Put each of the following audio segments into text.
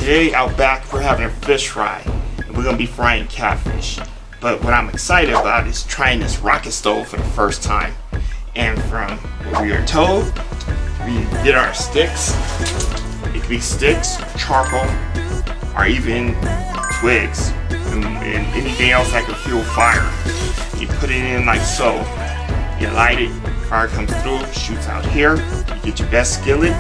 Today Outback we're having a fish fry and we're gonna be frying catfish. But what I'm excited about is trying this rocket stove for the first time. And from what we are told, we get our sticks. It could be sticks, charcoal, or even twigs and anything else that could fuel fire. You put it in like so. You light it, fire comes through, shoots out here. You get your best skillet,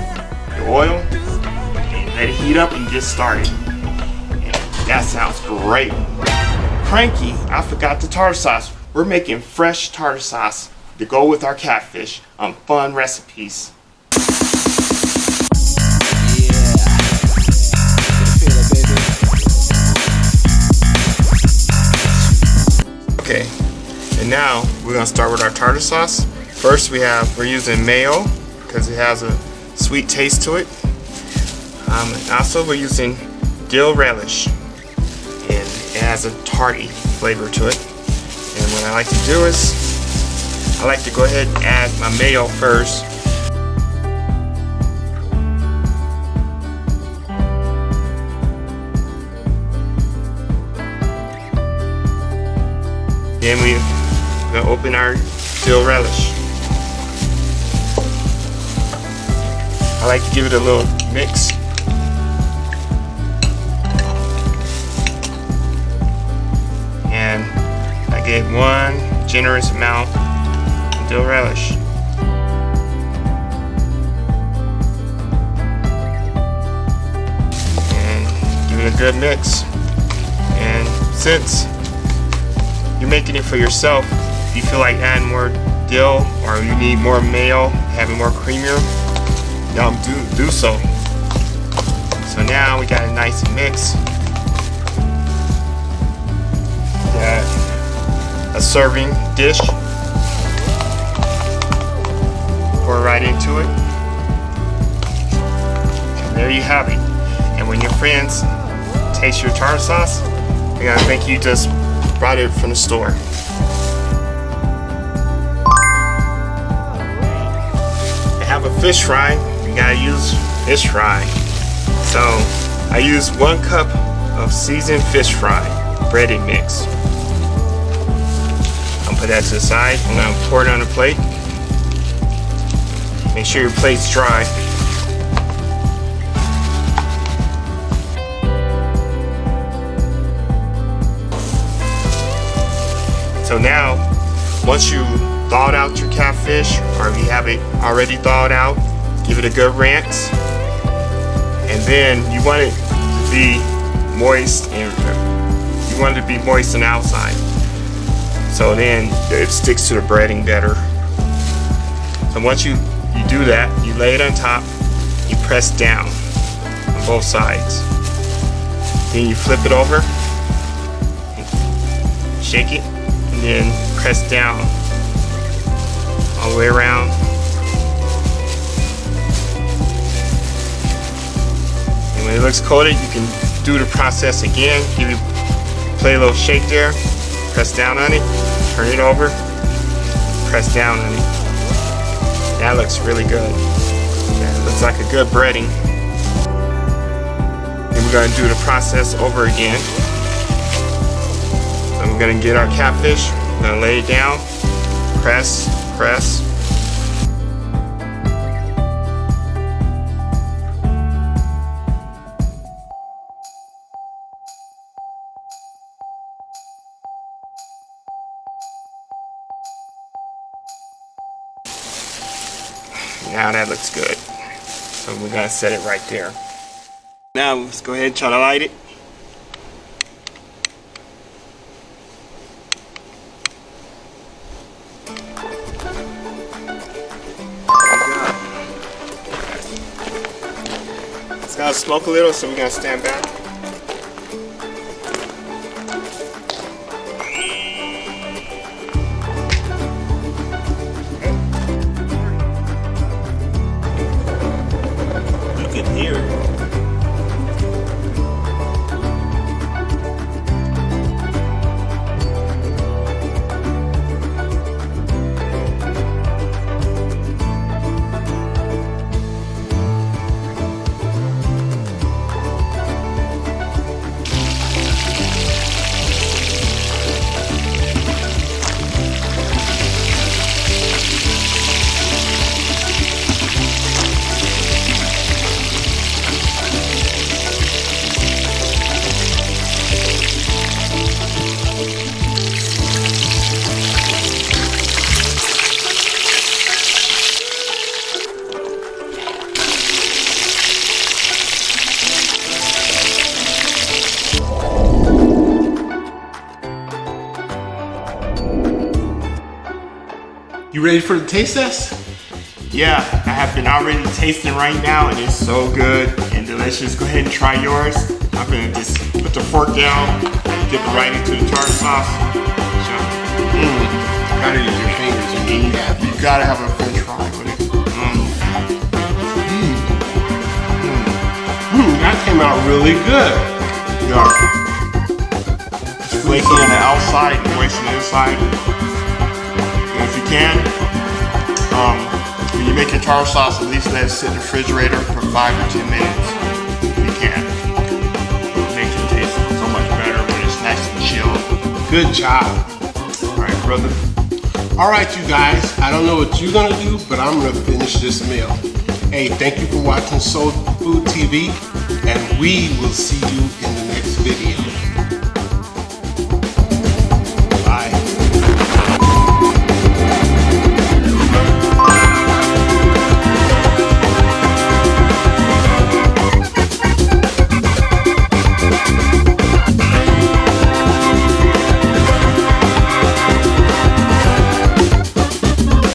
your oil, and let it heat up and get started. And that sounds great. Cranky, I forgot the tartar sauce. We're making fresh tartar sauce to go with our catfish on fun recipes. Okay, and now we're gonna start with our tartar sauce. First we're using mayo because it has a sweet taste to it. And also we're using dill relish and it has a tarty flavor to it. And what I like to do is I like to go ahead and add my mayo first. Then we're gonna open our dill relish. I like to give it a little mix. And I get one generous amount of dill relish. And give it a good mix. And since you're making it for yourself, if you feel like adding more dill or you need more mayo, having more creamier, do so. So now we got a nice mix. Got a serving dish. Pour right into it. And there you have it. And when your friends taste your tartar sauce, they're gonna think you just brought it from the store. To have a fish fry, you gotta use fish fry. So I use 1 cup of seasoned fish fry breaded mix. I'll put that to the side. I'm gonna pour it on a plate. Make sure your plate's dry. So now, once you thawed out your catfish, or if you have it already thawed out, give it a good rinse. And then you want it to be moist, and you want it to be moist on the outside. So then it sticks to the breading better. So once you do that, you lay it on top, you press down on both sides. Then you flip it over, shake it, and then press down all the way around. And when it looks coated, you can do the process again. Play a little shake there, press down on it, turn it over, press down on it. That looks really good. That looks like a good breading. Then we're going to do the process over again. So we're going to get our catfish, we're going to lay it down, press, press. Now that looks good. So we're gonna set it right there. Now let's go ahead and try to light it. It's gotta smoke a little, so we're gonna stand back. Here. You ready for the taste test? Yeah, I have been already tasting right now, and it's so good and delicious. Go ahead and try yours. I'm gonna just put the fork down, dip it right into the tartar sauce. Gotta use your fingers and eat that. You gotta have a French fry with it. That came out really good. Yeah. It's flaky on the outside and moist on the inside. And if you can, when you make your tartar sauce, at least let it sit in the refrigerator for 5 or 10 minutes. If you can. It makes it taste so much better when it's nice and chilled. Good job. Alright, brother. All right, you guys. I don't know what you're gonna do, but I'm gonna finish this meal. Hey, thank you for watching Soul Food TV, and we will see you in the next video.